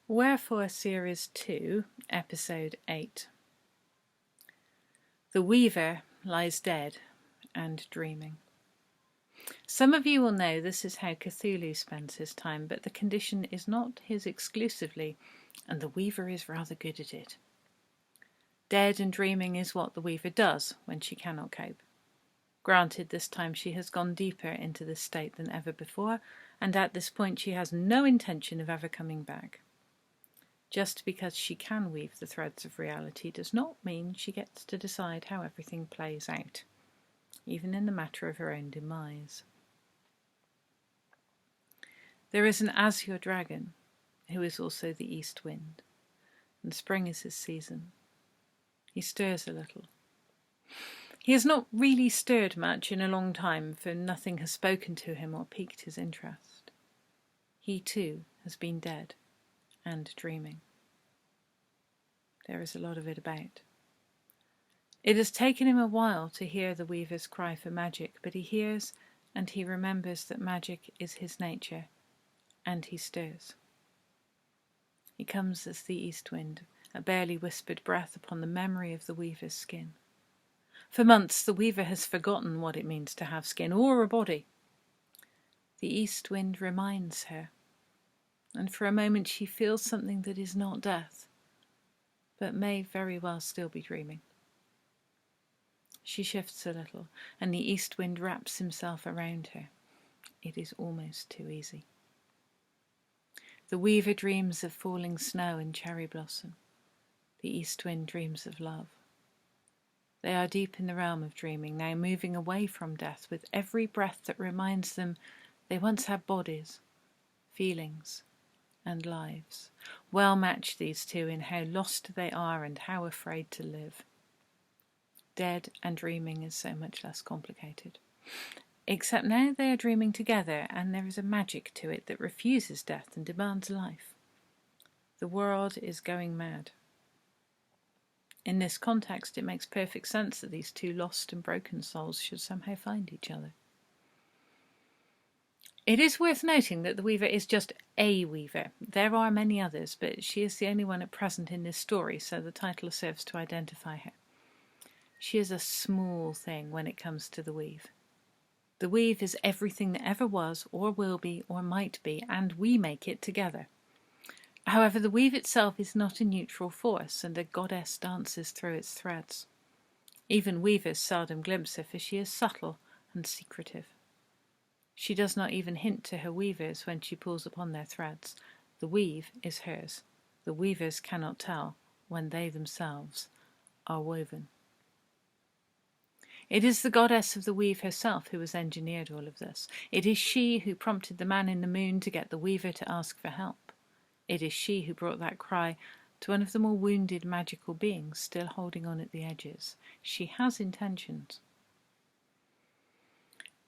Wherefore Series 2, Episode 8. The Weaver lies dead and dreaming. Some of you will know this is how Cthulhu spends his time, but the condition is not his exclusively, and the Weaver is rather good at it. Dead and dreaming is what the Weaver does when she cannot cope. Granted, this time she has gone deeper into this state than ever before, and at this point she has no intention of ever coming back. Just because she can weave the threads of reality does not mean she gets to decide how everything plays out, even in the matter of her own demise. There is an azure dragon, who is also the east wind, and spring is his season. He stirs a little. He has not really stirred much in a long time, for nothing has spoken to him or piqued his interest. He too has been dead and dreaming. There is a lot of it about. It has taken him a while to hear the Weaver's cry for magic, but he hears and he remembers that magic is his nature, and he stirs. He comes as the east wind, a barely whispered breath upon the memory of the Weaver's skin. For months the Weaver has forgotten what it means to have skin or a body. The east wind reminds her, and for a moment she feels something that is not death, but may very well still be dreaming. She shifts a little, and the east wind wraps himself around her. It is almost too easy. The Weaver dreams of falling snow and cherry blossom. The east wind dreams of love. They are deep in the realm of dreaming, now moving away from death with every breath that reminds them they once had bodies, feelings, and lives. Well matched, these two, in how lost they are and how afraid to live. Dead and dreaming is so much less complicated. Except now they are dreaming together, and there is a magic to it that refuses death and demands life. The world is going mad. In this context, it makes perfect sense that these two lost and broken souls should somehow find each other. It is worth noting that the Weaver is just a Weaver. There are many others, but she is the only one at present in this story, so the title serves to identify her. She is a small thing when it comes to the weave. The weave is everything that ever was, or will be, or might be, and we make it together. However, the weave itself is not a neutral force, and a goddess dances through its threads. Even weavers seldom glimpse her, for she is subtle and secretive. She does not even hint to her weavers when she pulls upon their threads. The weave is hers. The weavers cannot tell when they themselves are woven. It is the goddess of the weave herself who has engineered all of this. It is she who prompted the man in the moon to get the weaver to ask for help. It is she who brought that cry to one of the more wounded magical beings still holding on at the edges. She has intentions.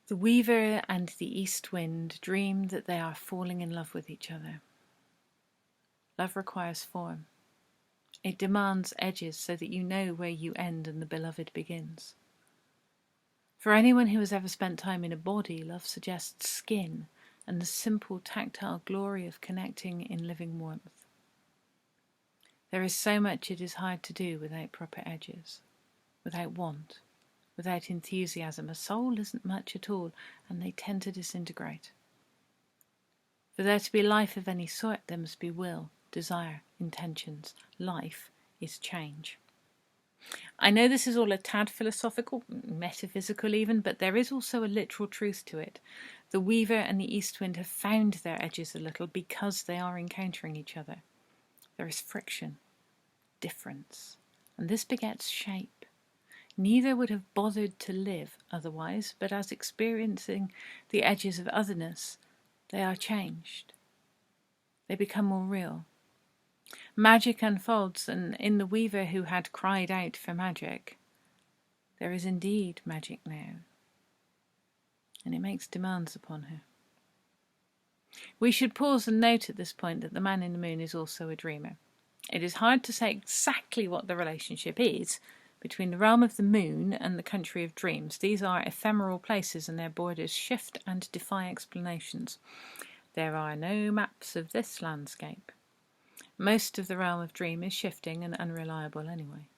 The Weaver and the east wind dream that they are falling in love with each other. Love requires form. It demands edges so that you know where you end and the beloved begins. For anyone who has ever spent time in a body, love suggests skin and the simple tactile glory of connecting in living warmth. There is so much it is hard to do without proper edges, without want, without enthusiasm. A soul isn't much at all, and they tend to disintegrate. For there to be life of any sort, there must be will, desire, intentions. Life is change. I know this is all a tad philosophical, metaphysical even, but there is also a literal truth to it. The Weaver and the east wind have found their edges a little because they are encountering each other. There is friction, difference, and this begets shape. Neither would have bothered to live otherwise, but as experiencing the edges of otherness, they are changed. They become more real. Magic unfolds, and in the Weaver who had cried out for magic, there is indeed magic now, and it makes demands upon her. We should pause and note at this point that the man in the moon is also a dreamer. It is hard to say exactly what the relationship is between the realm of the moon and the country of dreams. These are ephemeral places, and their borders shift and defy explanations. There are no maps of this landscape. Most of the realm of dream is shifting and unreliable anyway.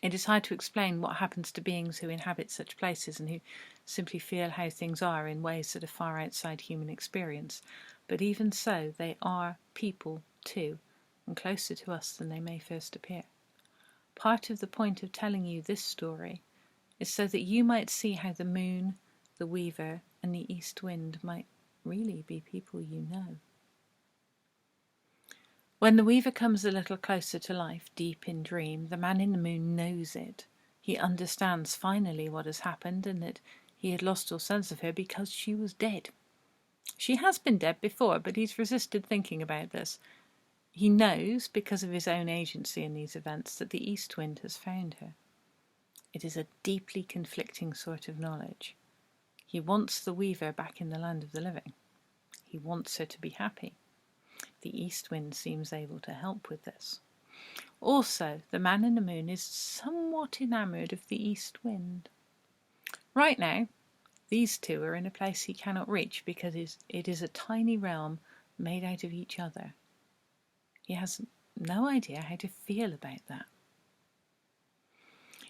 It is hard to explain what happens to beings who inhabit such places and who simply feel how things are in ways that are far outside human experience. But even so, they are people too, and closer to us than they may first appear. Part of the point of telling you this story is so that you might see how the moon, the weaver, and the east wind might really be people you know. When the weaver comes a little closer to life, deep in dream, the man in the moon knows it. He understands finally what has happened and that he had lost all sense of her because she was dead. She has been dead before, but he's resisted thinking about this. He knows, because of his own agency in these events, that the east wind has found her. It is a deeply conflicting sort of knowledge. He wants the weaver back in the land of the living. He wants her to be happy. The east wind seems able to help with this. Also, the man in the moon is somewhat enamoured of the east wind. Right now, these two are in a place he cannot reach because it is a tiny realm made out of each other. He has no idea how to feel about that.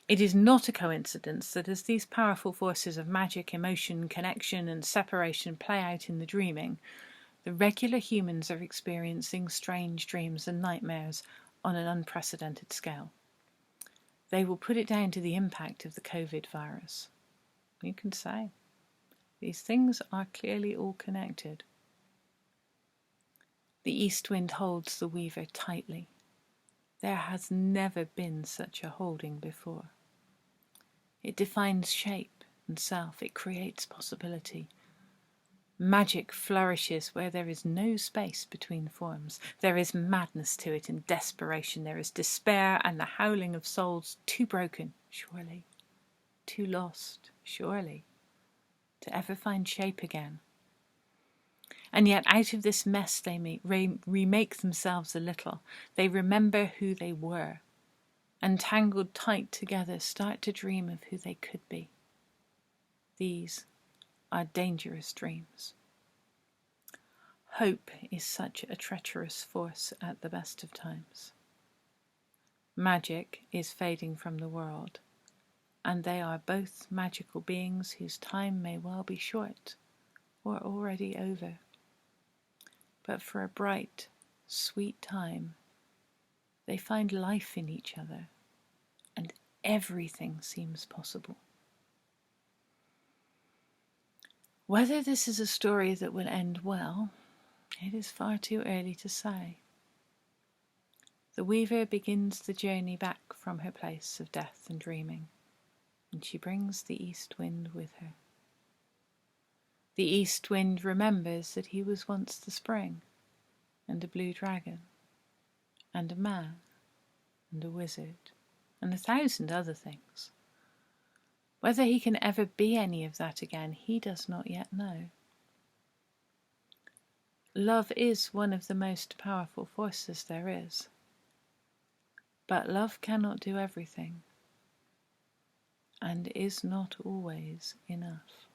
It is not a coincidence that as these powerful forces of magic, emotion, connection, and separation play out in the dreaming, the regular humans are experiencing strange dreams and nightmares on an unprecedented scale. They will put it down to the impact of the COVID virus. You can say. These things are clearly all connected. The east wind holds the weaver tightly. There has never been such a holding before. It defines shape and self. It creates possibility. Magic flourishes where there is no space between forms. There is madness to it and desperation. There is despair and the howling of souls too broken, surely, too lost, surely, to ever find shape again. And yet out of this mess they remake themselves a little. They remember who they were, and tangled tight together start to dream of who they could be. These are dangerous dreams. Hope is such a treacherous force at the best of times. Magic is fading from the world, and they are both magical beings whose time may well be short or already over. But for a bright, sweet time, they find life in each other, and everything seems possible. Whether this is a story that will end well, it is far too early to say. The weaver begins the journey back from her place of death and dreaming, and she brings the east wind with her. The east wind remembers that he was once the spring, and a blue dragon, and a man, and a wizard, and 1,000 other things. Whether he can ever be any of that again, he does not yet know. Love is one of the most powerful forces there is. But love cannot do everything, and is not always enough.